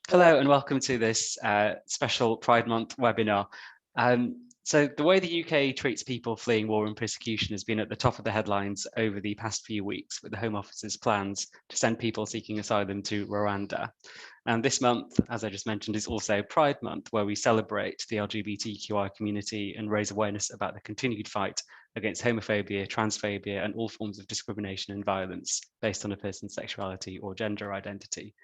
Hello and welcome to this special Pride Month webinar. So the way the UK treats people fleeing war and persecution has been at the top of the headlines over the past few weeks with the Home Office's plans to send people seeking asylum to Rwanda. And this month, as I just mentioned, is also Pride Month, where we celebrate the LGBTQI community and raise awareness about the continued fight against homophobia, transphobia, and all forms of discrimination and violence based on a person's sexuality or gender identity.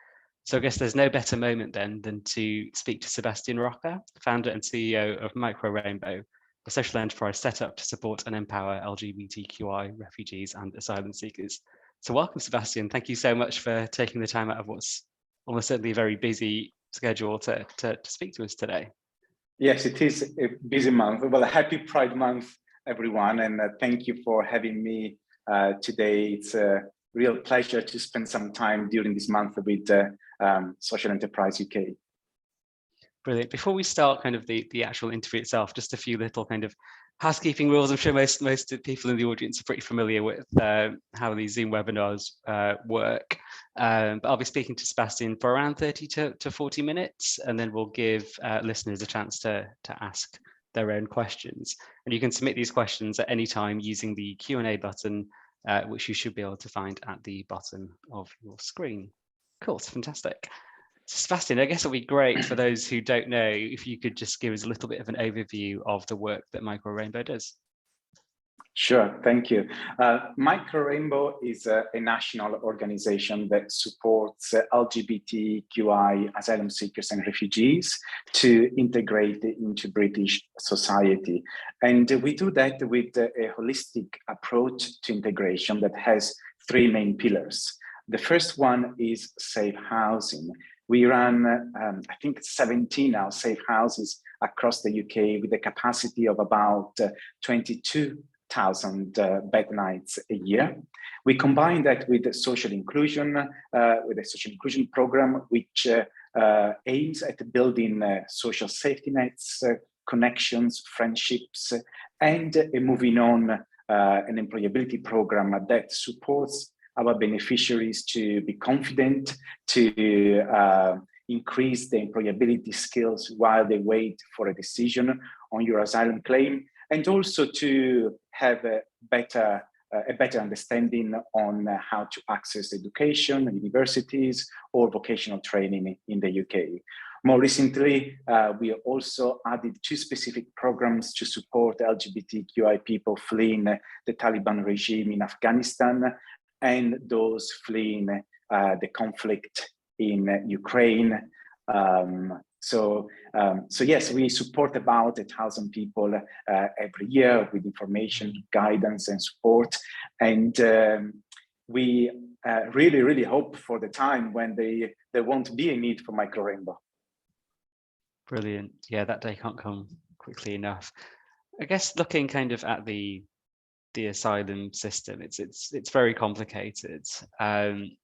So I guess there's no better moment then than to speak to Sebastian Rocca, founder and CEO of Micro Rainbow, a social enterprise set up to support and empower LGBTQI refugees and asylum seekers. So welcome, Sebastian. Thank you so much for taking the time out of what's almost certainly a very busy schedule to speak to us today. Yes, it is a busy month. Well, a happy Pride Month, everyone, and thank you for having me today. It's a real pleasure to spend some time during this month with Social Enterprise UK. Brilliant. Before we start kind of the actual interview itself, just a few little kind of housekeeping rules. I'm sure most people in the audience are pretty familiar with how these Zoom webinars work. But I'll be speaking to Sebastian for around 30 to 40 minutes, and then we'll give listeners a chance to ask their own questions. And you can submit these questions at any time using the Q&A button, which you should be able to find at the bottom of your screen. Cool, it's fantastic. Sebastian, I guess it'll be great for those who don't know if you could just give us a little bit of an overview of the work that Micro Rainbow does. Sure, thank you. Micro Rainbow is a national organization that supports LGBTQI asylum seekers and refugees to integrate into British society. And we do that with a holistic approach to integration that has three main pillars. The first one is safe housing. We run, I think, 17 now safe houses across the UK with a capacity of about 22,000 bed nights a year. We combine that with the social inclusion, with a social inclusion program, which aims at building social safety nets, connections, friendships, and a moving on an employability program that supports our beneficiaries to be confident, to increase their employability skills while they wait for a decision on your asylum claim, and also to have a better understanding on how to access education, universities, or vocational training in the UK. More recently, we also added two specific programs to support LGBTQI people fleeing the Taliban regime in Afghanistan and those fleeing the conflict in Ukraine. So yes, we support about 1,000 people every year with information, guidance, and support. And we really hope for the time when there won't be a need for Micro Rainbow. Brilliant. Yeah, that day can't come quickly enough. I guess looking kind of at the asylum system, it's very complicated, and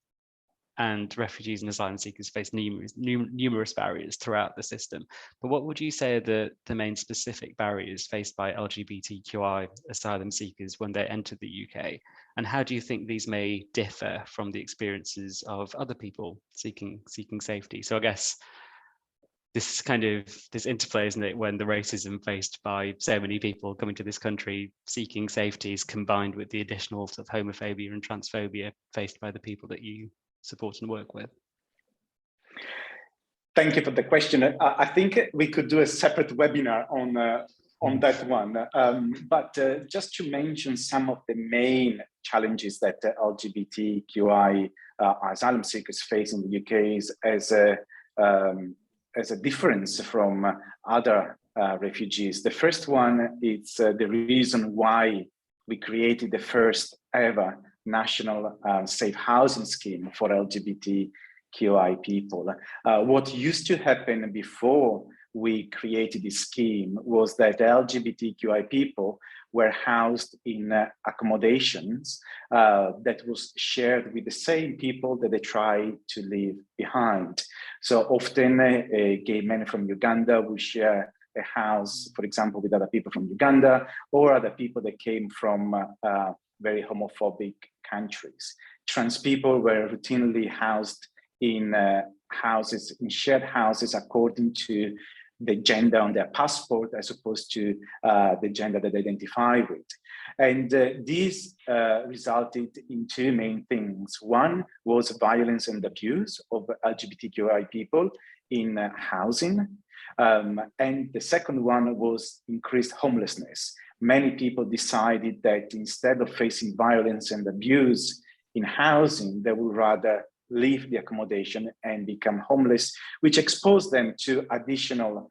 refugees and asylum seekers face numerous barriers throughout the system. But what would you say are the main specific barriers faced by LGBTQI asylum seekers when they enter the UK, and how do you think these may differ from the experiences of other people seeking safety? So I guess this kind of this interplay, isn't it, when the racism faced by so many people coming to this country seeking safety is combined with the additional sort of homophobia and transphobia faced by the people that you support and work with? Thank you for the question. I think we could do a separate webinar on that one. But just to mention some of the main challenges that LGBTQI asylum seekers face in the UK is as a difference from other refugees. The first one is the reason why we created the first ever national safe housing scheme for LGBTQI people. What used to happen before we created this scheme was that LGBTQI people were housed in accommodations that was shared with the same people that they try to leave behind. So often gay men from Uganda will share a house, for example, with other people from Uganda or other people that came from very homophobic countries. Trans people were routinely housed in houses, in shared houses according to the gender on their passport as opposed to the gender that they identify with. And this resulted in two main things. One was violence and abuse of LGBTQI people in housing. And the second one was increased homelessness. Many people decided that instead of facing violence and abuse in housing, they would rather leave the accommodation and become homeless, which exposed them to additional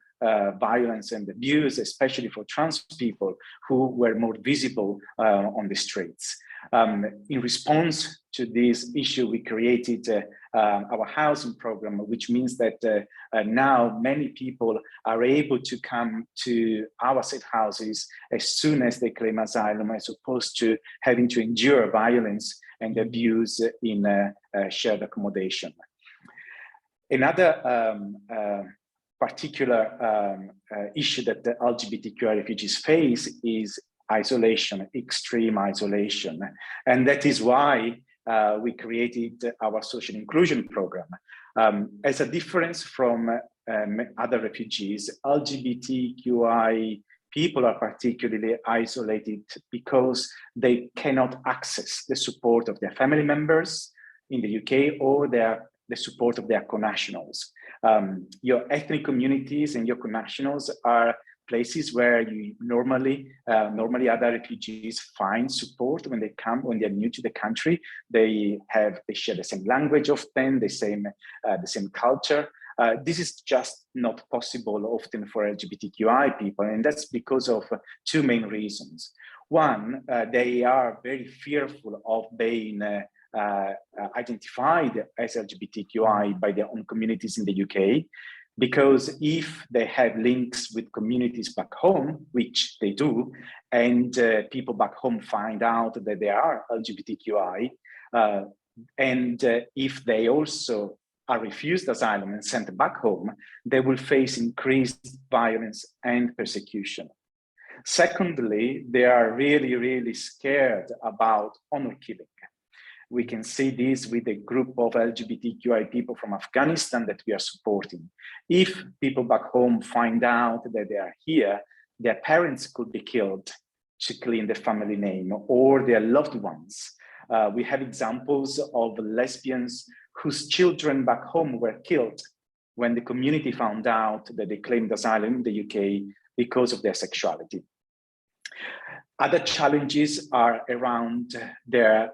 violence and abuse, especially for trans people who were more visible on the streets. In response to this issue, we created our housing program, which means that now many people are able to come to our safe houses as soon as they claim asylum, as opposed to having to endure violence and abuse in shared accommodation. Another particular issue that the LGBTQI refugees face is isolation, extreme isolation. And that is why we created our social inclusion program. As a difference from other refugees, LGBTQI people are particularly isolated because they cannot access the support of their family members in the UK or the support of their connationals. Your ethnic communities and your connationals are places where you normally other refugees find support when they come, when they're new to the country. They share the same language often, the same culture. This is just not possible often for LGBTQI people, and that's because of two main reasons. One, they are very fearful of being identified as LGBTQI by their own communities in the UK, because if they have links with communities back home, which they do, and people back home find out that they are LGBTQI, and if they also are refused asylum and sent back home, they will face increased violence and persecution. Secondly, they are really, really scared about honor killing. We can see this with a group of LGBTQI people from Afghanistan that we are supporting. If people back home find out that they are here, their parents could be killed to clean the family name, or their loved ones. We have examples of lesbians whose children back home were killed when the community found out that they claimed asylum in the UK because of their sexuality. Other challenges are around their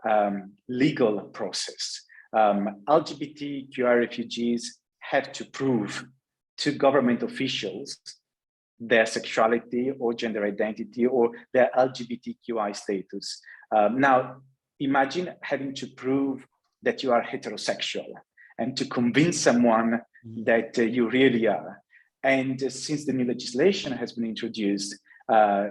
legal process. LGBTQI refugees have to prove to government officials their sexuality or gender identity or their LGBTQI status. Now, imagine having to prove that you are heterosexual and to convince someone that you really are. And since the new legislation has been introduced,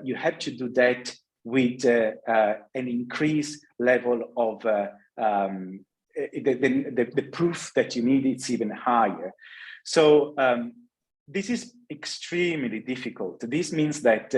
you have to do that with an increased level of the proof that you need, it's even higher. So this is extremely difficult. This means that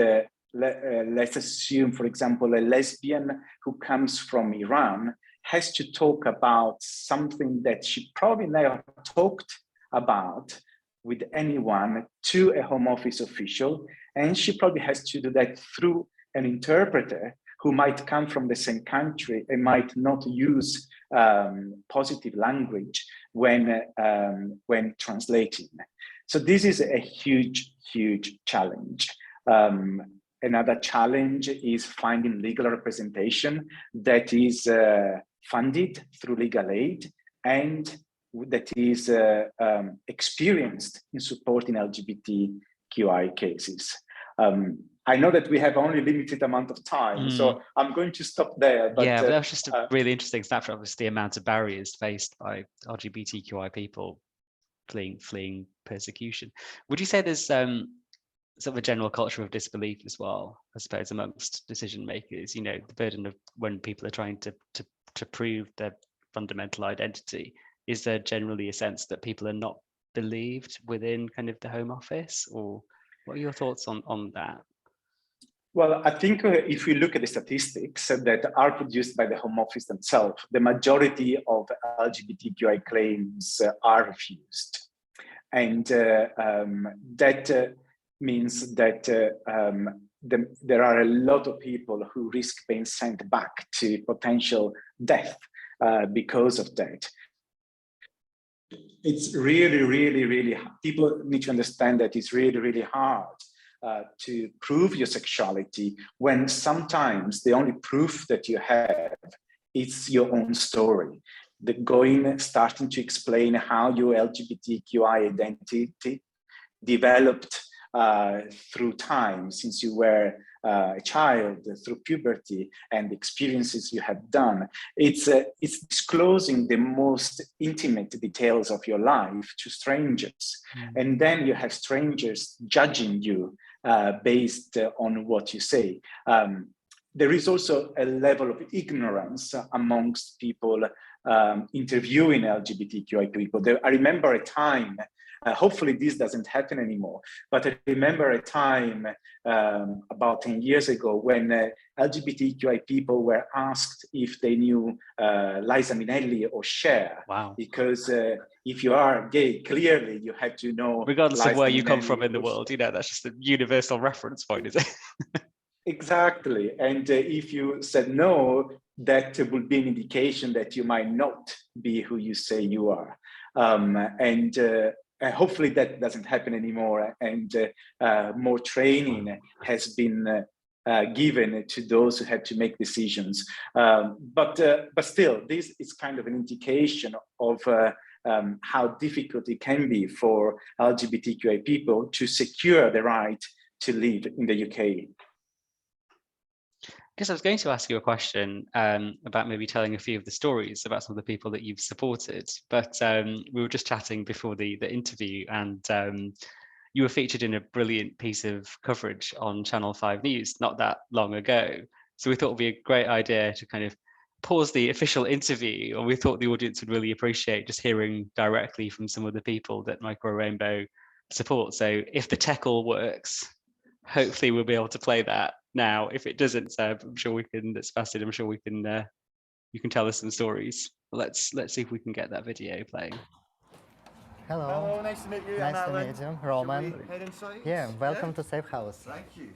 let's assume, for example, a lesbian who comes from Iran has to talk about something that she probably never talked about with anyone to a Home Office official, and she probably has to do that through an interpreter who might come from the same country and might not use positive language when translating. So this is a huge, huge challenge. Another challenge is finding legal representation that is funded through legal aid and that is experienced in supporting LGBTQI cases. I know that we have only limited amount of time, so I'm going to stop there. But, but that was just a really interesting snapshot of the amount of barriers faced by LGBTQI people fleeing persecution. Would you say there's sort of a general culture of disbelief as well, I suppose, amongst decision makers? You know, the burden of when people are trying to prove their fundamental identity. Is there generally a sense that people are not believed within kind of the Home Office, or what are your thoughts on that? Well, I think if we look at the statistics that are produced by the Home Office themselves, the majority of LGBTQI claims are refused. And that means that there are a lot of people who risk being sent back to potential death because of that. It's really, people need to understand that it's really hard to prove your sexuality when sometimes the only proof that you have is your own story. Starting to explain how your LGBTQI identity developed through time, since you were a child, through puberty and the experiences you have done. It's disclosing the most intimate details of your life to strangers. And then you have strangers judging you based on what you say. There is also a level of ignorance amongst people interviewing LGBTQI people. I remember a time, hopefully this doesn't happen anymore, but I remember a time about 10 years ago when LGBTQI people were asked if they knew Liza Minnelli or Cher. Wow. Because if you are gay, clearly you have to know. Regardless of where you come from in the world, you know, that's just a universal reference point, is it? Exactly. And if you said no, that would be an indication that you might not be who you say you are. And hopefully that doesn't happen anymore. And more training has been given to those who have to make decisions. But still, this is kind of an indication of how difficult it can be for LGBTQI people to secure the right to live in the UK. I guess I was going to ask you a question about maybe telling a few of the stories about some of the people that you've supported, but we were just chatting before the interview, and you were featured in a brilliant piece of coverage on Channel 5 News not that long ago. So we thought it would be a great idea to kind of pause the official interview, or we thought the audience would really appreciate just hearing directly from some of the people that Micro Rainbow support. So if the tech all works, hopefully we'll be able to play that now. If it doesn't, Seb, I'm sure we can, Sebastian, I'm sure we can, you can tell us some stories. Let's see if we can get that video playing. Hello. Hello, nice to meet you. Nice to meet you, Roman. Head inside? Yeah, welcome to Safe House. Thank you.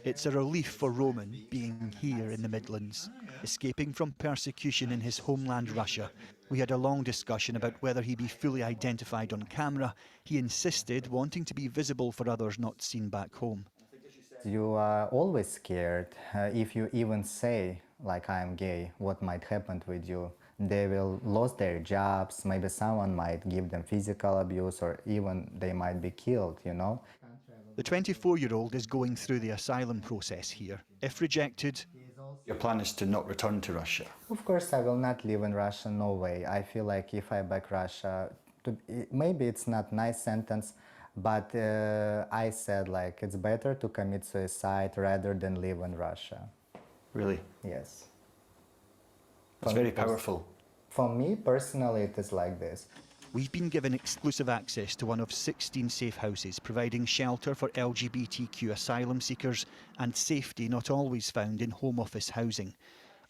It's a relief for Roman being here in the Midlands, escaping from persecution in his homeland Russia. We had a long discussion about whether he be fully identified on camera. He insisted, wanting to be visible for others not seen back home. You are always scared. If you even say, like, I'm gay, what might happen with you? They will lose their jobs, maybe someone might give them physical abuse, or even they might be killed, you know? The 24-year-old is going through the asylum process here. If rejected, your plan is to not return to Russia? Of course, I will not live in Russia, no way. I feel like if I back Russia, maybe it's not a nice sentence, but I said, like, it's better to commit suicide rather than live in Russia. Really? Yes. It's very powerful. For me, personally, it is like this. we've been given exclusive access to one of 16 safe houses, providing shelter for LGBTQ asylum seekers and safety not always found in Home Office housing.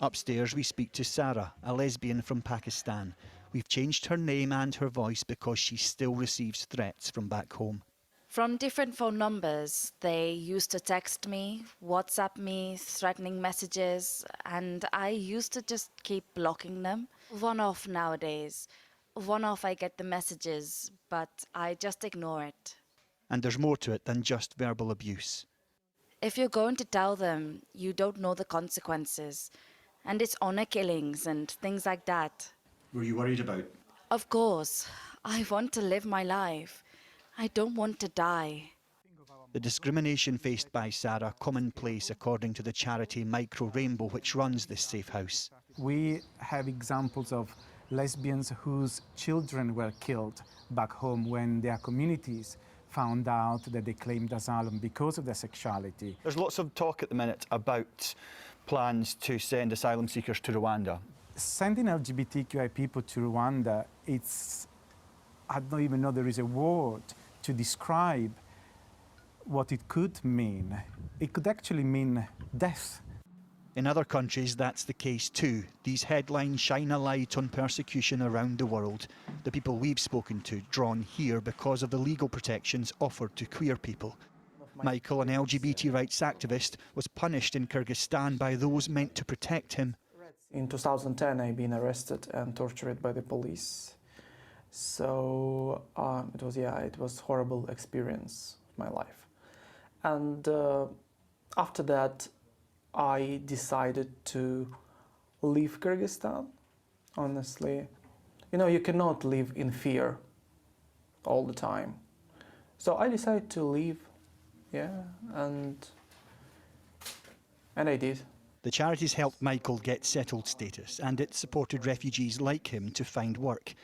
Upstairs we speak to Sarah, a lesbian from Pakistan. We've changed her name and her voice because she still receives threats from back home. From different phone numbers, they used to text me, WhatsApp me, threatening messages, and I used to just keep blocking them. One-off nowadays. One-off I get the messages, but I just ignore it. And there's more to it than just verbal abuse. If you're going to tell them, you don't know the consequences. And it's honor killings and things like that. Were you worried about? Of course. I want to live my life. I don't want to die. The discrimination faced by Sarah commonplace according to the charity Micro Rainbow, which runs this safe house. We have examples of lesbians whose children were killed back home when their communities found out that they claimed asylum because of their sexuality. There's lots of talk at the minute about plans to send asylum seekers to Rwanda. Sending LGBTQI people to Rwanda, I don't even know there is a word to describe what it could mean. It could actually mean death. In other countries, that's the case too. These headlines shine a light on persecution around the world. The people we've spoken to drawn here because of the legal protections offered to queer people. Michael, an LGBT rights activist, was punished in Kyrgyzstan by those meant to protect him. In 2010, I've been arrested and tortured by the police. So it was horrible experience of my life. And after that, I decided to leave Kyrgyzstan, honestly. You know, you cannot live in fear all the time. So I decided to leave, and I did. The charities helped Michael get settled status, and it supported refugees like him to find work.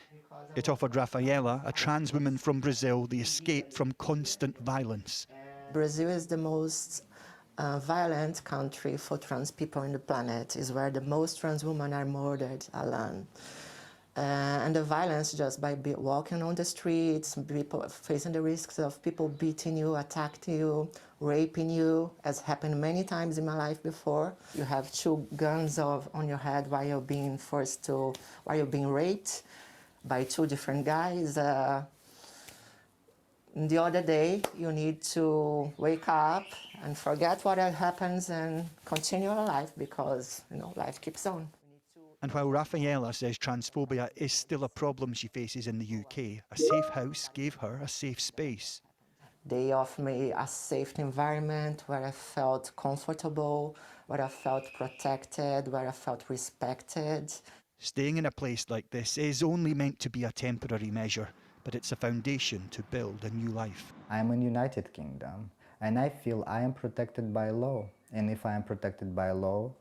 It offered Rafaela, a trans woman from Brazil, the escape from constant violence. Brazil is the most violent country for trans people in the planet. Is where the most trans women are murdered alone. And the violence just by walking on the streets, people facing the risks of people beating you, attacking you, raping you, as happened many times in my life before. You have 2 guns on your head while you're being raped by 2 different guys. The other day, you need to wake up and forget what happens and continue your life because, life keeps on. And while Rafaela says transphobia is still a problem she faces in the UK, a safe house gave her a safe space. They offered me a safe environment where I felt comfortable, where I felt protected, where I felt respected. Staying in a place like this is only meant to be a temporary measure, but it's a foundation to build a new life. I'm in United Kingdom, and I feel I am protected by law. And if I am protected by law,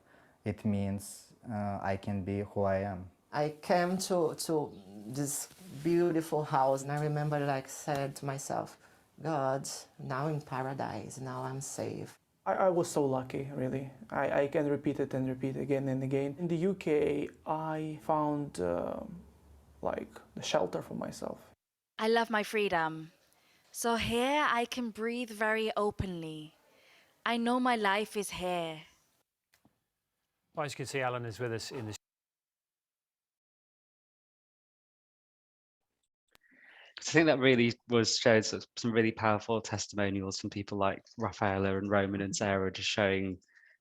it means I can be who I am. I came to this beautiful house, and I remember said to myself, God, now in paradise, now I'm safe. I was so lucky, really. I can repeat it and repeat again and again. In the UK, I found the shelter for myself. I love my freedom. So here I can breathe very openly. I know my life is here. Well, as you can see, Alan is with us in the. I think that really showed some really powerful testimonials from people like Rafaela and Roman and Sarah, just showing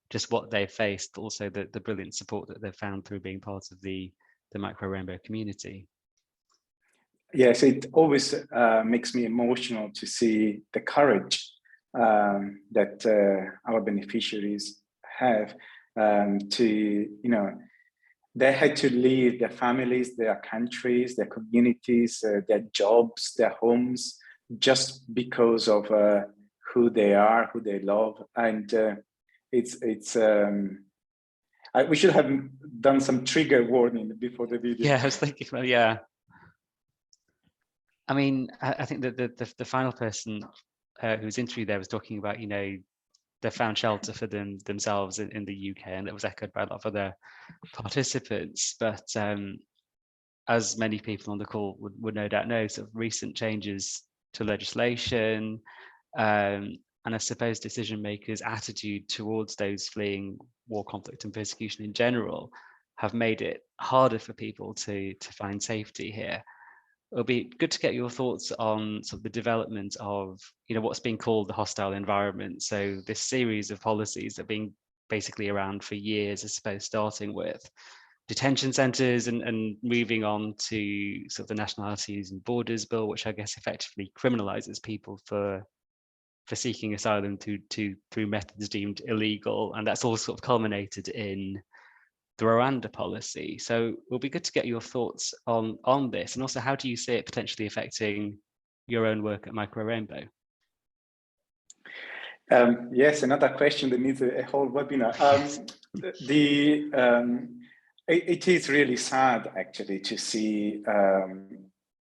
just what they faced, but also the brilliant support that they've found through being part of the Micro Rainbow community. Yes, it always makes me emotional to see the courage that our beneficiaries have to, they had to leave their families, their countries, their communities, their jobs, their homes, just because of who they are, who they love. And we should have done some trigger warning before the video. Yeah, I was thinking, well, yeah. I mean, I think that the final person who was interviewed there was talking about, they found shelter for themselves in the UK, and that was echoed by a lot of other participants. But as many people on the call would no doubt know, sort of recent changes to legislation and I suppose decision makers' attitude towards those fleeing war, conflict and persecution in general have made it harder for people to find safety here. It'll be good to get your thoughts on sort of the development of, what's being called the hostile environment. So this series of policies that have been basically around for years, I suppose, starting with detention centres and moving on to sort of the Nationalities and Borders Bill, which I guess effectively criminalises people for seeking asylum through methods deemed illegal, and that's all sort of culminated in the Rwanda policy. So it'll be good to get your thoughts on this, and also how do you see it potentially affecting your own work at Micro Rainbow? Yes, another question that needs a whole webinar. It is really sad, actually, to see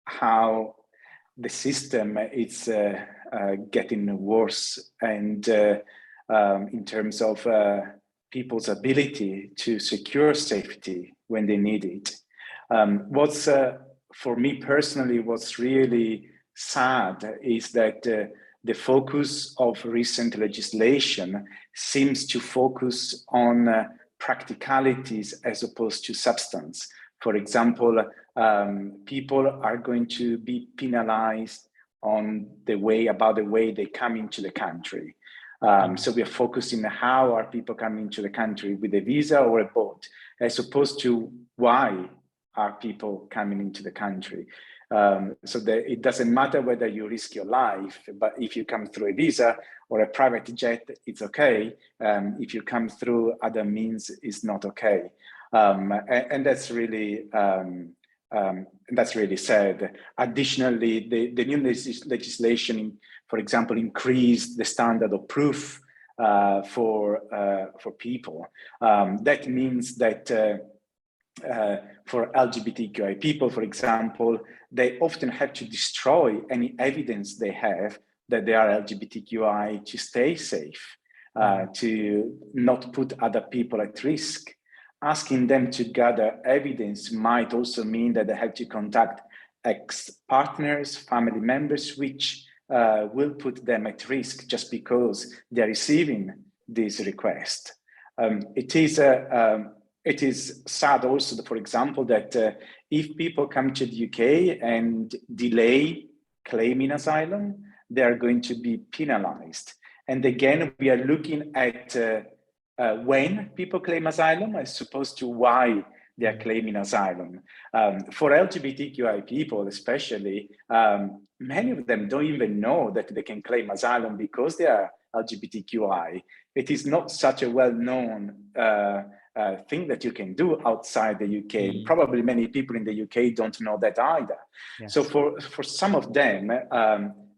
how the system is getting worse, and in terms of people's ability to secure safety when they need it. For me personally, what's really sad is that the focus of recent legislation seems to focus on practicalities as opposed to substance. For example, people are going to be penalized on about the way they come into the country. So we are focusing on how are people coming into the country, with a visa or a boat, as opposed to why are people coming into the country. So that it doesn't matter whether you risk your life, but if you come through a visa or a private jet, it's okay. If you come through other means, it's not okay. And that's really sad. Additionally, the new legislation, for example, increased the standard of proof for people. That means that for LGBTQI people, for example, they often have to destroy any evidence they have that they are LGBTQI to stay safe, to not put other people at risk. Asking them to gather evidence might also mean that they have to contact ex-partners, family members, which will put them at risk just because they're receiving this request. It is sad also, for example, that if people come to the UK and delay claiming asylum, they are going to be penalized. And again, we are looking at when people claim asylum as opposed to why they are claiming asylum. For LGBTQI people especially, many of them don't even know that they can claim asylum because they are LGBTQI. It is not such a well-known thing that you can do outside the UK. Probably many people in the UK don't know that either. Yes. So for some of them,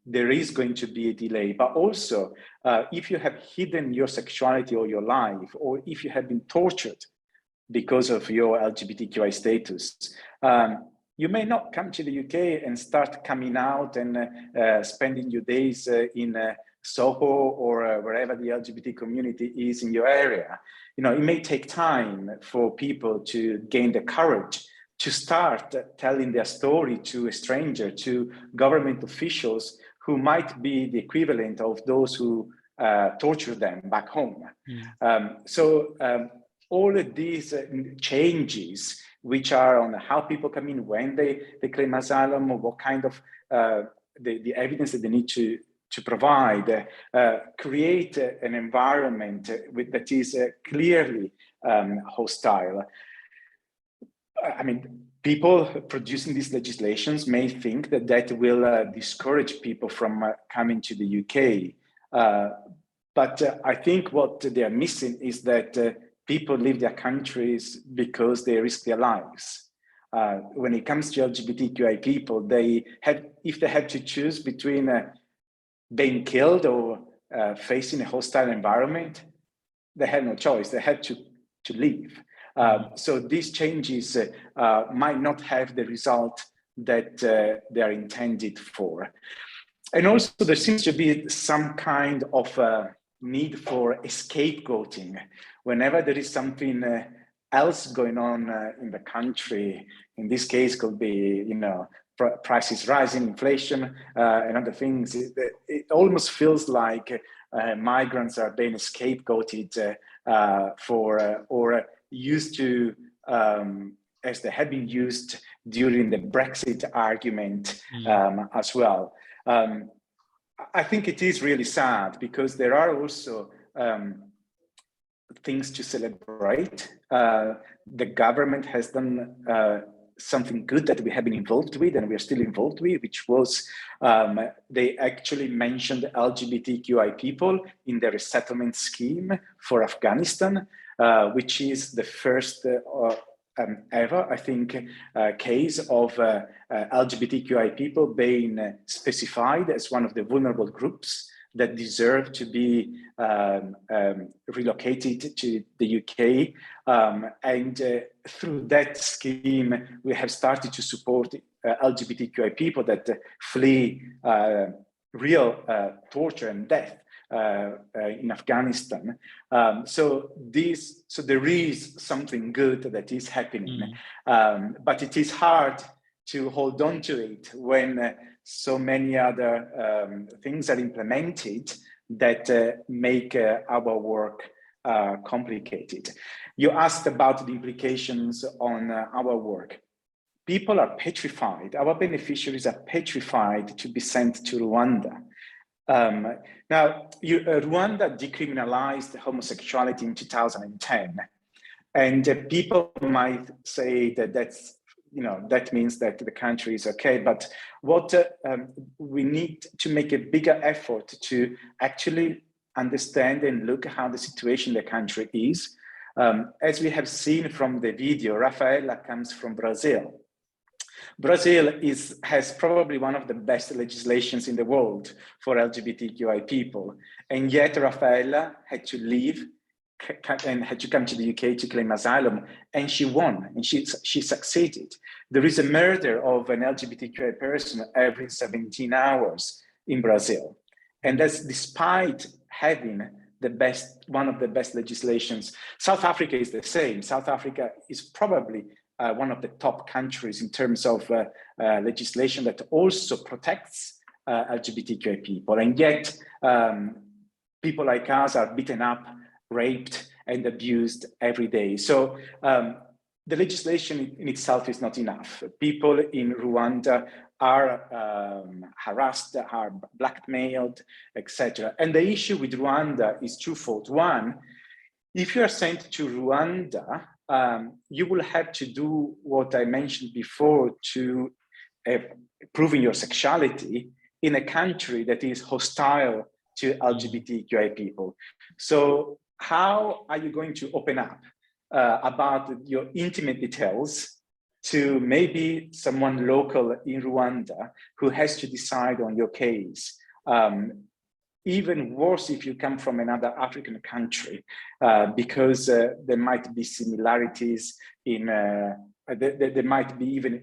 there is going to be a delay, but also if you have hidden your sexuality or your life, or if you have been tortured because of your LGBTQI status, you may not come to the UK and start coming out and spending your days in Soho or wherever the LGBT community is in your area. You know, it may take time for people to gain the courage to start telling their story to a stranger, to government officials who might be the equivalent of those who torture them back home. All of these changes, which are on how people come in, when they claim asylum, or what kind of the evidence that they need to provide, create an environment that is clearly hostile. I mean, people producing these legislations may think that that will discourage people from coming to the UK. But I think what they are missing is that people leave their countries because they risk their lives. When it comes to LGBTQI people, if they have to choose between being killed or facing a hostile environment, they have no choice. They have to leave. So these changes might not have the result that they are intended for. And also there seems to be some kind of need for scapegoating. Whenever there is something else going on in the country, in this case could be, you know, prices rising, inflation, and other things, it almost feels like migrants are being scapegoated or used to, as they have been used during the Brexit argument as well. I think it is really sad because there are also things to celebrate. The government has done something good that we have been involved with and we are still involved with, which was they actually mentioned LGBTQI people in the resettlement scheme for Afghanistan, which is the first ever, I think, case of LGBTQI people being specified as one of the vulnerable groups that deserve to be relocated to the UK. And through that scheme, we have started to support LGBTQI people that flee real torture and death in Afghanistan. So there is something good that is happening, but it is hard to hold on to it when so many other things are implemented that make our work complicated. You asked about the implications on our work. People are petrified. Our beneficiaries are petrified to be sent to Rwanda. Now, Rwanda decriminalized homosexuality in 2010, and people might say that that means that the country is okay. But what we need to make a bigger effort to actually understand and look at how the situation in the country is. As we have seen from the video, Rafaela comes from Brazil. Brazil has probably one of the best legislations in the world for LGBTQI people. And yet Rafaela had to leave and had to come to the UK to claim asylum, and she won, and she succeeded. There is a murder of an LGBTQI person every 17 hours in Brazil. And that's despite having one of the best legislations. South Africa is the same. South Africa is probably one of the top countries in terms of legislation that also protects LGBTQI people. And yet people like us are beaten up, raped, and abused every day. So the legislation in itself is not enough. People in Rwanda are harassed, are blackmailed, etc. And the issue with Rwanda is twofold. One, if you are sent to Rwanda, you will have to do what I mentioned before to proving your sexuality in a country that is hostile to LGBTQI people. So how are you going to open up about your intimate details to maybe someone local in Rwanda who has to decide on your case? Even worse if you come from another African country, because there might be similarities in, there might be even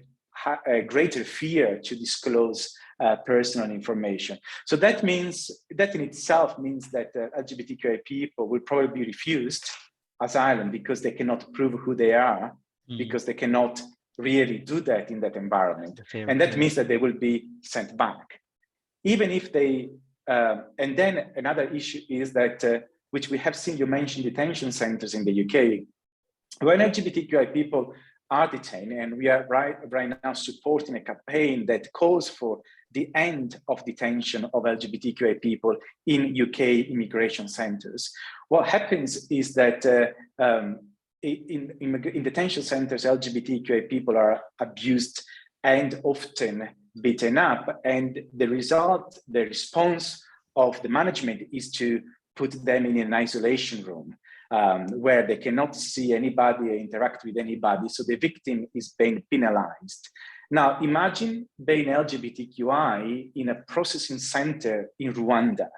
a greater fear to disclose personal information. So that means, that in itself means that LGBTQI people will probably be refused asylum because they cannot prove who they are, because they cannot really do that in that environment. And that means that they will be sent back. Even if they, and then another issue is that, which we have seen, you mentioned detention centers in the UK. When LGBTQI people are detained, and we are right now supporting a campaign that calls for the end of detention of LGBTQI people in UK immigration centers. What happens is that in detention centers, LGBTQI people are abused and often beaten up, and the response of the management is to put them in an isolation room where they cannot see anybody or interact with anybody, so the victim is being penalized. Now, imagine being LGBTQI in a processing center in Rwanda.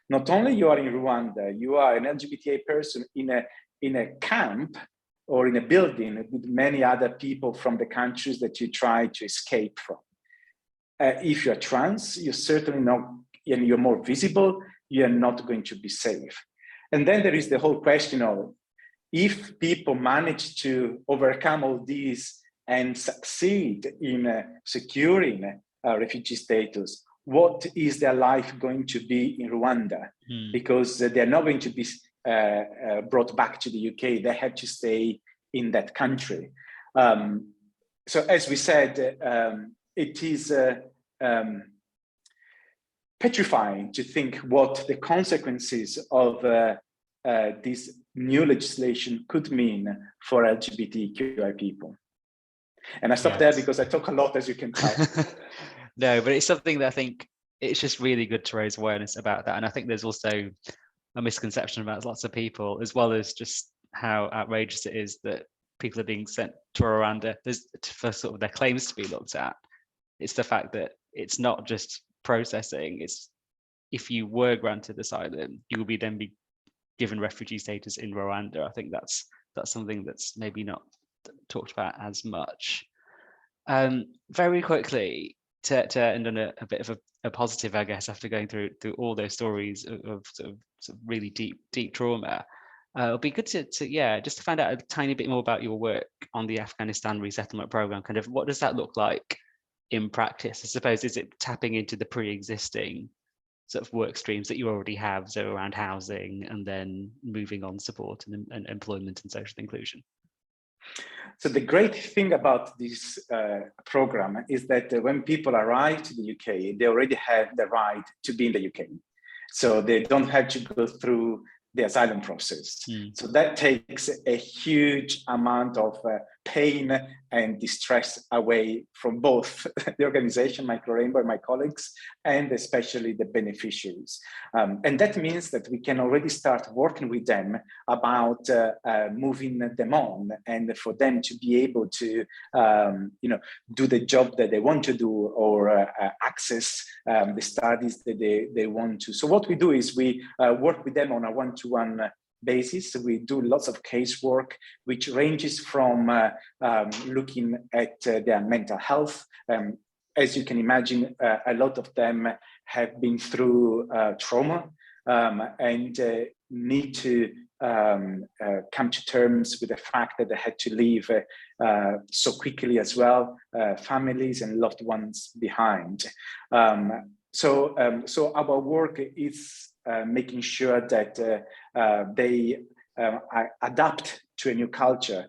Not only you are in Rwanda, you are an LGBTI person in a camp or in a building with many other people from the countries that you try to escape from. If you're trans, you're certainly not, and you're more visible, you're not going to be safe. And then there is the whole question of, if people manage to overcome all these and succeed in securing refugee status, what is their life going to be in Rwanda? Because they're not going to be brought back to the UK, they have to stay in that country. So as we said, it is petrifying to think what the consequences of this new legislation could mean for LGBTQI people. And I stop there because I talk a lot, as you can tell. No, but it's something that I think it's just really good to raise awareness about that. And I think there's also a misconception about lots of people, as well as just how outrageous it is that people are being sent to Rwanda for sort of their claims to be looked at. It's the fact that it's not just processing, it's if you were granted asylum, you will then be given refugee status in Rwanda. I think that's something that's maybe not talked about as much. Very quickly, to end on a bit of a positive, I guess, after going through all those stories of sort of really deep trauma, it'll be good to just to find out a tiny bit more about your work on the Afghanistan resettlement program. Kind of what does that look like? in practice? I suppose, is it tapping into the pre-existing sort of work streams that you already have, so around housing and then moving on support and employment and social inclusion? So the great thing about this program is that when people arrive to the UK, they already have the right to be in the UK. So they don't have to go through the asylum process. So that takes a huge amount of pain and distress away from both the organization, Microrainbow, and my colleagues, and especially the beneficiaries. And that means that we can already start working with them about moving them on, and for them to be able to do the job that they want to do, or access the studies that they want to. So what we do is we work with them on a one-to-one basis. We do lots of casework, which ranges from looking at their mental health. As you can imagine, a lot of them have been through trauma and need to come to terms with the fact that they had to leave so quickly as well, families and loved ones behind. So our work is making sure that they adapt to a new culture.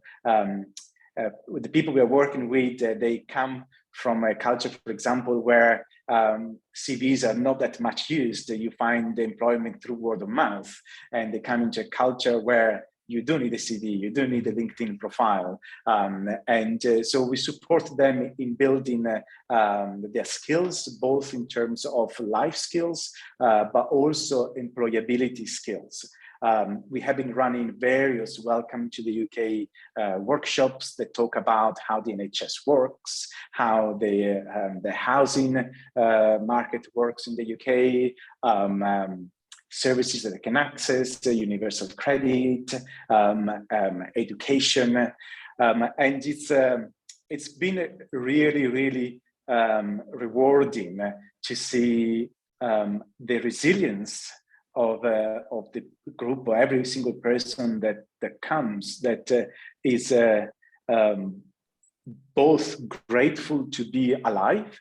With the people we are working with, they come from a culture, for example, where CVs are not that much used. You find employment through word of mouth, and they come into a culture where you do need a CV, you do need a LinkedIn profile. So we support them in building their skills, both in terms of life skills, but also employability skills. We have been running various Welcome to the UK workshops that talk about how the NHS works, how the housing market works in the UK, services that they can access, universal credit, education, and it's been really, really rewarding to see the resilience of the group, or every single person that comes, that is both grateful to be alive,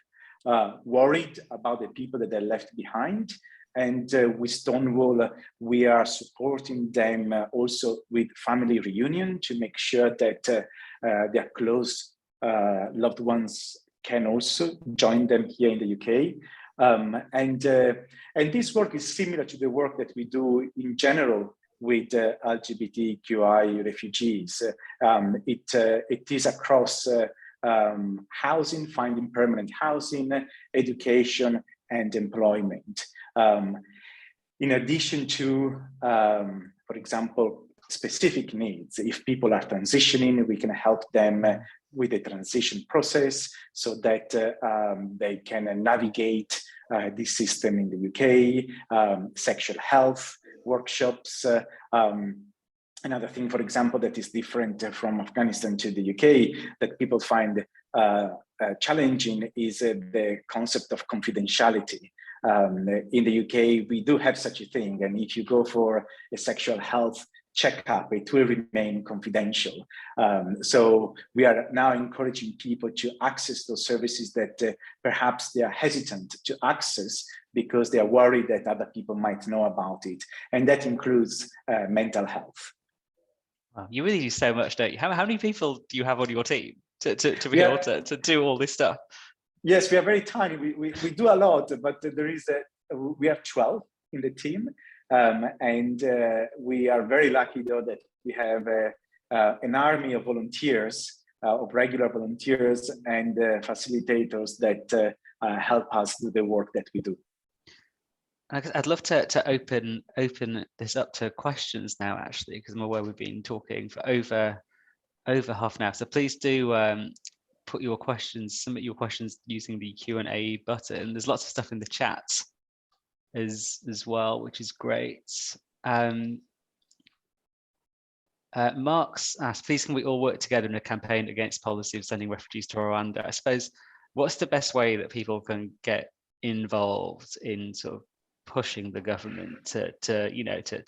worried about the people that they left behind. And with Stonewall, we are supporting them also with family reunion to make sure that their close loved ones can also join them here in the UK. And this work is similar to the work that we do in general with LGBTQI refugees. It is across housing, finding permanent housing, education, and employment. In addition to, for example, specific needs. If people are transitioning, we can help them with the transition process so that they can navigate this system in the UK, sexual health workshops. Another thing, for example, that is different from Afghanistan to the UK that people find challenging is the concept of confidentiality. In the UK, we do have such a thing, and if you go for a sexual health checkup, it will remain confidential. So we are now encouraging people to access those services that perhaps they are hesitant to access because they are worried that other people might know about it, and that includes mental health. Wow, you really do so much, don't you? How many people do you have on your team to be able to do all this stuff? Yes, we are very tiny. We do a lot, but we have 12 in the team. And we are very lucky, though, that we have an army of volunteers, of regular volunteers and facilitators that help us do the work that we do. I'd love to open this up to questions now, actually, because I'm aware we've been talking for over half an hour. So please do put your questions, submit your questions using the Q&A button. There's lots of stuff in the chat as well, which is great. Mark's asked, please can we all work together in a campaign against policy of sending refugees to Rwanda? I suppose, what's the best way that people can get involved in sort of pushing the government to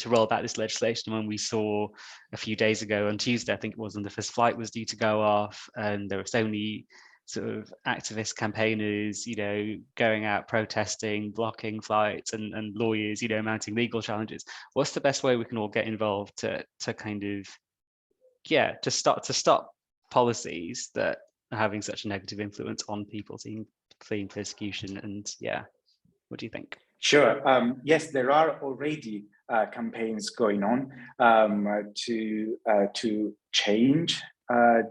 roll back this legislation? When we saw a few days ago on Tuesday, I think it was, when the first flight was due to go off, and there were so sort of activist campaigners, going out protesting, blocking flights, and lawyers, mounting legal challenges. What's the best way we can all get involved to kind of, to stop policies that are having such a negative influence on people fleeing persecution? And what do you think? Sure. Yes, there are already campaigns going on to change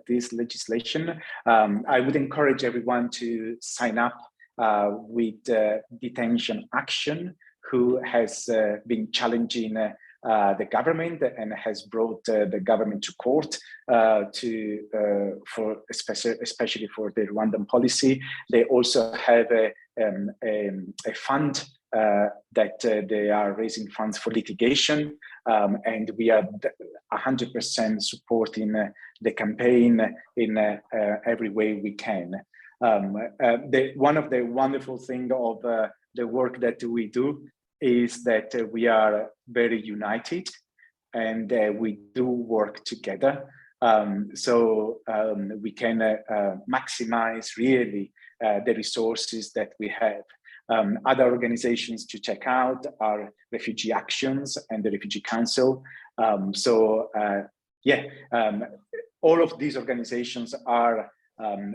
this legislation. I would encourage everyone to sign up with Detention Action, who has been challenging the government and has brought the government to court for especially for the Rwandan policy. They also have a fund that they are raising funds for litigation, and we are 100% supporting the campaign in every way we can. One of the wonderful things of the work that we do is that we are very united, and we do work together, so we can maximize really the resources that we have. Other organizations to check out are Refugee Actions and the Refugee Council. All of these organizations are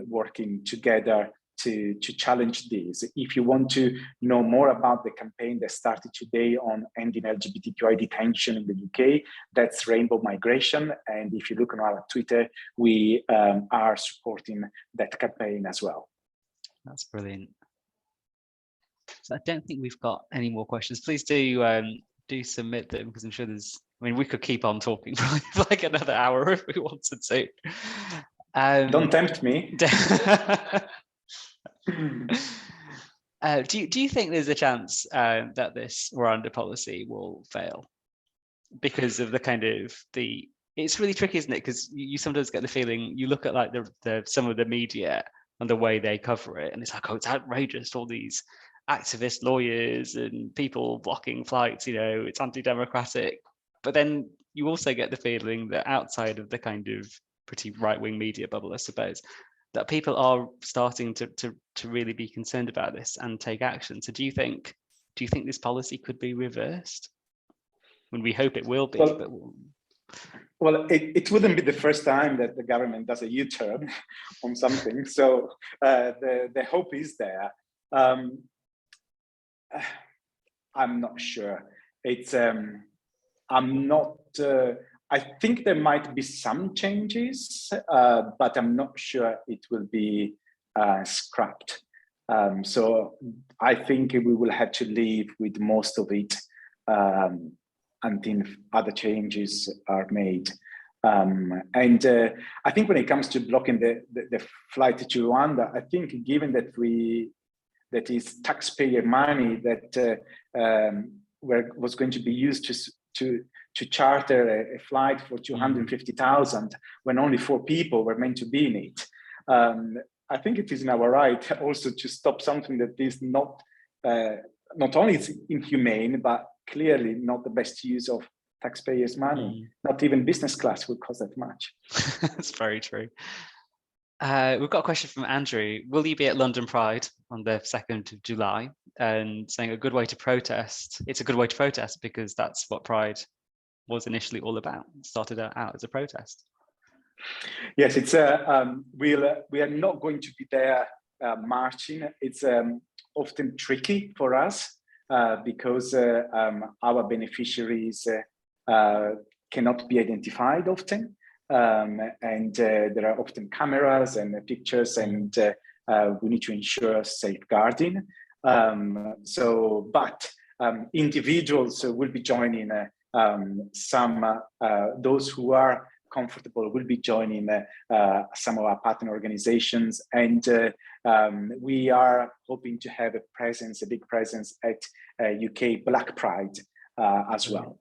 working together to challenge this. If you want to know more about the campaign that started today on ending LGBTQI detention in the UK, that's Rainbow Migration. And if you look on our Twitter, we are supporting that campaign as well. That's brilliant. So I don't think we've got any more questions. Please do submit them, because I'm sure we could keep on talking for like another hour if we wanted to. Don't tempt me. Do you think there's a chance that this Rwanda policy will fail because of it's really tricky, isn't it? Because you sometimes get the feeling, you look at like some of the media and the way they cover it, and it's like, oh, it's outrageous, all these activist lawyers and people blocking flights, it's anti-democratic. But then you also get the feeling that outside of the kind of pretty right-wing media bubble, I suppose, that people are starting to really be concerned about this and take action. So do you think this policy could be reversed? When we hope it will be. Well, it wouldn't be the first time that the government does a U-turn on something. So the hope is there. I'm not sure. I think there might be some changes, but I'm not sure it will be scrapped. So I think we will have to live with most of it until other changes are made. And I think when it comes to blocking the flight to Rwanda, I think given that is taxpayer money that was going to be used to charter a flight for 250,000 when only 4 people were meant to be in it. I think it is in our right also to stop something that is not only is inhumane, but clearly not the best use of taxpayers' money. Not even business class would cost that much. That's very true. We've got a question from Andrew. Will you be at London Pride on the 2nd of July? And saying a good way to protest. It's a good way to protest because that's what Pride was initially all about. It started out as a protest. Yes, it's we are not going to be there marching. It's often tricky for us because our beneficiaries cannot be identified often. And there are often cameras and pictures, and we need to ensure safeguarding. But individuals will be joining. Those who are comfortable will be joining some of our partner organizations, and we are hoping to have a big presence at UK Black Pride as well.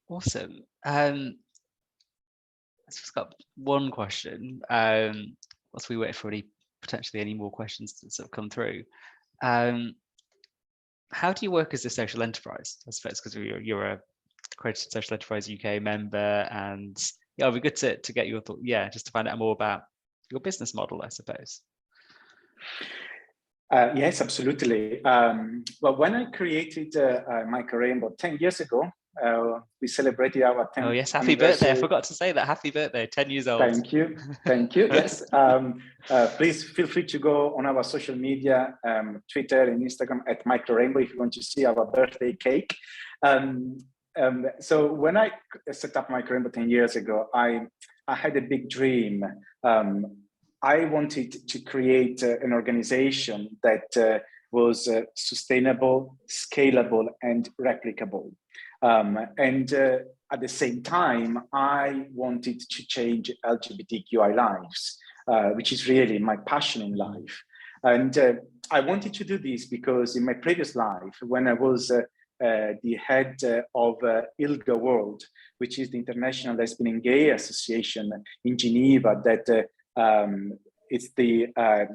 Awesome. I've just got one question. Whilst we wait for potentially any more questions to sort of come through. How do you work as a social enterprise? I suppose because you're a accredited social enterprise UK member, and it'd be good to get your thought. Yeah, just to find out more about your business model, I suppose. Yes, absolutely. Well, when I created Micro Rainbow 10 years ago, we celebrated our 10th Oh yes, happy anniversary. birthday. I forgot to say that. Happy birthday, 10 years old. Thank you. Thank you. Yes. Please feel free to go on our social media, Twitter and Instagram at Micro Rainbow if you want to see our birthday cake. So when I set up Micro Rainbow 10 years ago, I had a big dream. I wanted to create an organization that was sustainable, scalable, and replicable. At the same time, I wanted to change LGBTQI lives, which is really my passion in life. And I wanted to do this because in my previous life, when I was the head of ILGA World, which is the International Lesbian and Gay Association in Geneva, that it's the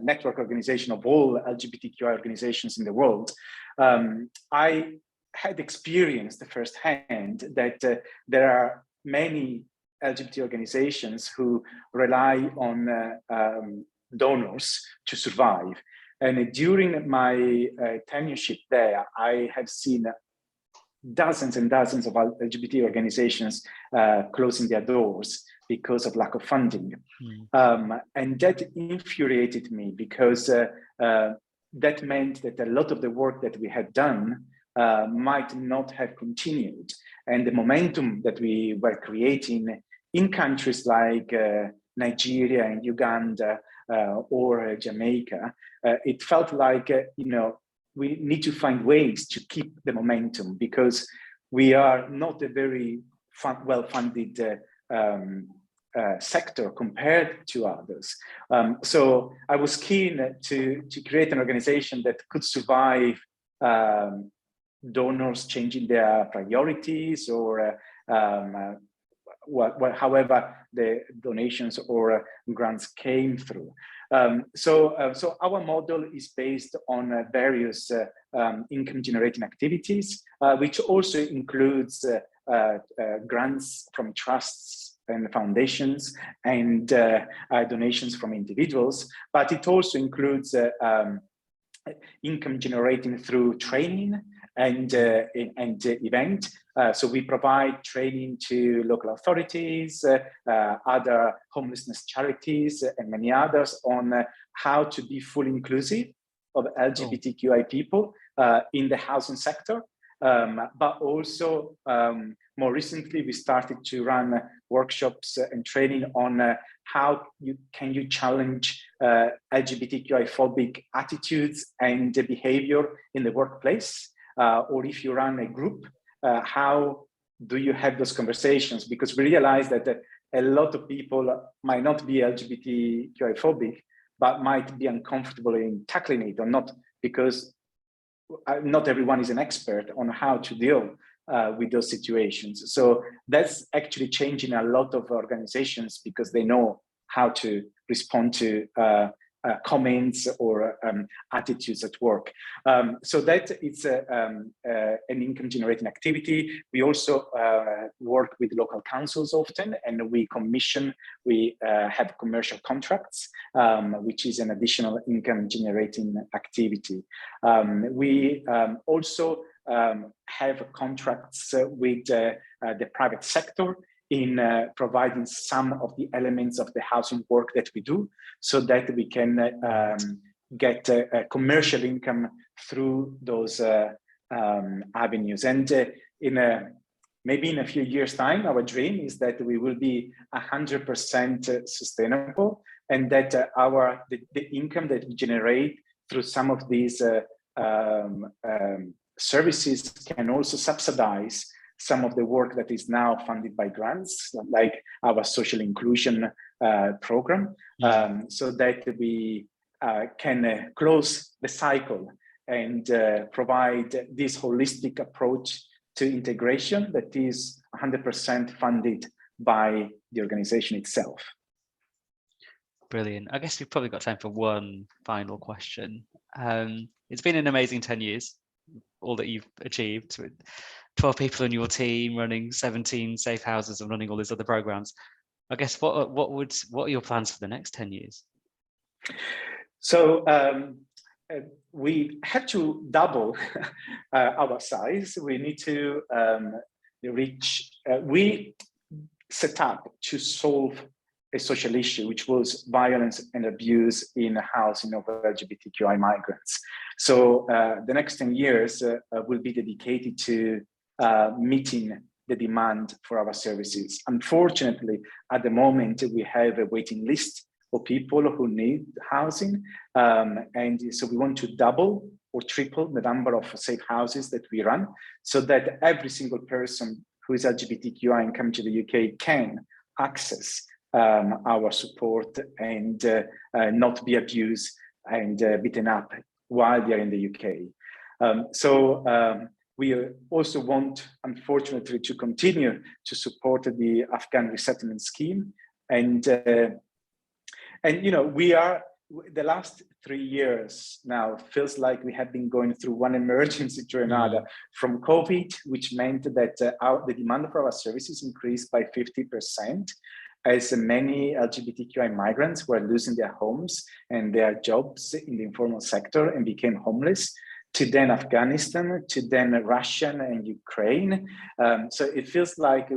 network organization of all LGBTQI organizations in the world. I had experienced firsthand that there are many LGBT organizations who rely on donors to survive. And during my tenureship there, I have seen dozens and dozens of LGBT organizations closing their doors because of lack of funding. And that infuriated me because that meant that a lot of the work that we had done might not have continued. And the momentum that we were creating in countries like Nigeria and Uganda or Jamaica, it felt like, we need to find ways to keep the momentum because we are not a very well-funded sector compared to others. So I was keen to create an organization that could survive donors changing their priorities or however the donations or grants came through. So our model is based on various income-generating activities, which also includes grants from trusts and foundations and donations from individuals, but it also includes income generating through training and event. So we provide training to local authorities, other homelessness charities, and many others on how to be fully inclusive of LGBTQI people in the housing sector. But also, more recently, we started to run workshops and training on how you challenge LGBTQI phobic attitudes and behavior in the workplace. Or if you run a group, how do you have those conversations? Because we realize that a lot of people might not be LGBTQI phobic, but might be uncomfortable in tackling it or not, because not everyone is an expert on how to deal with those situations. So that's actually changing a lot of organizations because they know how to respond to comments or attitudes at work. So that it's an income generating activity. We also work with local councils often, and we have commercial contracts, which is an additional income generating activity. We also have contracts with the private sector in providing some of the elements of the housing work that we do, so that we can get commercial income through those avenues. And maybe in a few years' time, our dream is that we will be 100% sustainable, and that the income that we generate through some of these services can also subsidize some of the work that is now funded by grants, like our social inclusion program, so that we can close the cycle and provide this holistic approach to integration that is 100% funded by the organization itself. Brilliant. I guess we've probably got time for one final question. It's been an amazing 10 years, all that you've achieved with 12 people on your team, running 17 safe houses and running all these other programs. I guess what are your plans for the next 10 years? So we have to double our size. We need to reach. We set up to solve a social issue, which was violence and abuse in housing of LGBTQI migrants. So the next 10 years will be dedicated to meeting the demand for our services. Unfortunately, at the moment, we have a waiting list for people who need housing. And so we want to double or triple the number of safe houses that we run, so that every single person who is LGBTQI and come to the UK can access our support and not be abused and beaten up while they are in the UK. We also want, unfortunately, to continue to support the Afghan resettlement scheme. And you know, we are, the last 3 years now feels like we have been going through one emergency to another, from COVID, which meant that the demand for our services increased by 50%, as many LGBTQI migrants were losing their homes and their jobs in the informal sector and became homeless, to then Afghanistan, to then Russia and Ukraine. So it feels like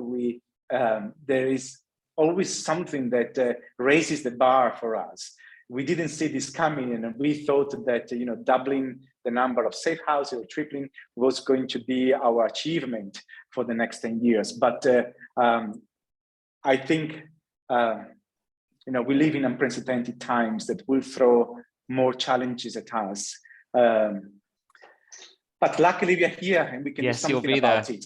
there is always something that raises the bar for us. We didn't see this coming, and we thought that doubling the number of safe houses or tripling was going to be our achievement for the next 10 years. But I think we live in unprecedented times that will throw more challenges at us. But luckily we are here and we can do something about it.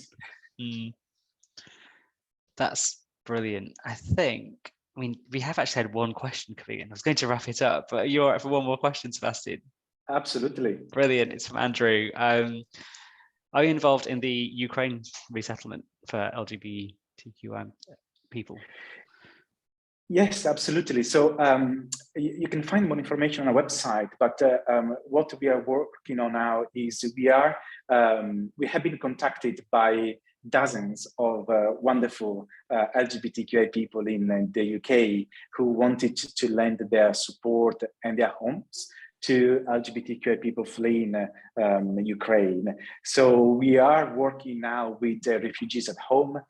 That's brilliant. I mean, we have actually had one question coming in. I was going to wrap it up, but you're all right for one more question, Sebastian? Absolutely. Brilliant. It's from Andrew. Are you involved in the Ukraine resettlement for LGBTQI people? Yes, absolutely. So you can find more information on our website, but what we are working on now is we have been contacted by dozens of wonderful LGBTQI people in the UK who wanted to lend their support and their homes to LGBTQI people fleeing Ukraine. So we are working now with refugees at home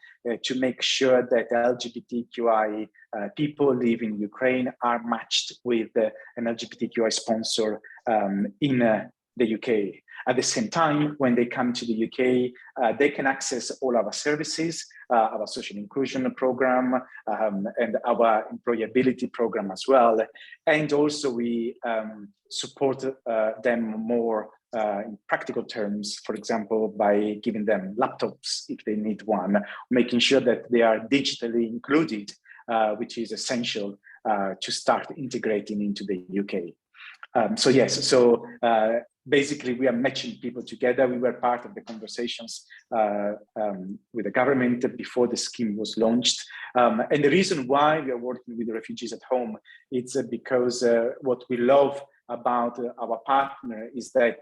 to make sure that LGBTQI people living in Ukraine are matched with an LGBTQI sponsor in the UK. At the same time, when they come to the UK, they can access all our services, our social inclusion program, and our employability program as well. And also we support them more in practical terms, for example, by giving them laptops if they need one, making sure that they are digitally included, which is essential to start integrating into the UK. So yes, so basically we are matching people together. We were part of the conversations with the government before the scheme was launched. And the reason why we are working with the refugees at home, it's because what we love about our partner is that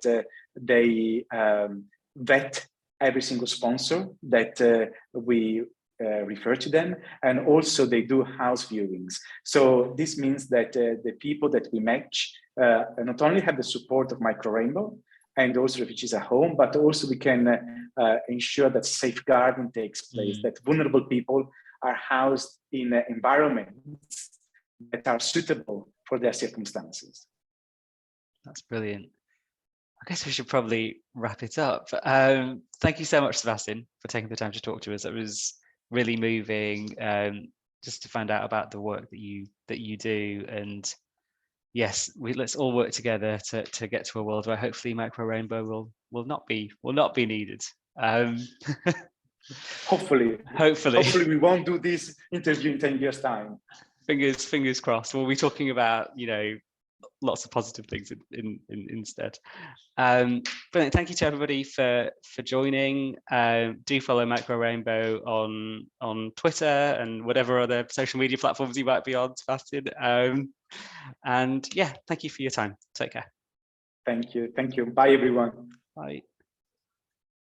they vet every single sponsor that we refer to them, and also they do house viewings. So this means that the people that we match not only have the support of Micro Rainbow and also refugees at home, but also we can ensure that safeguarding takes place, that vulnerable people are housed in environments that are suitable for their circumstances. That's brilliant. I guess we should probably wrap it up. Thank you so much, Sebastian, for taking the time to talk to us. It was really moving just to find out about the work that you do. And yes, let's all work together to get to a world where hopefully Micro Rainbow will not be needed. Hopefully we won't do this interview in 10 years time. Fingers crossed. We'll be talking about lots of positive things instead. Brilliant. Thank you to everybody for joining. Do follow Micro Rainbow on Twitter and whatever other social media platforms you might be on, Sebastian. And yeah, thank you for your time. Take care. Thank you. Bye, everyone. Bye.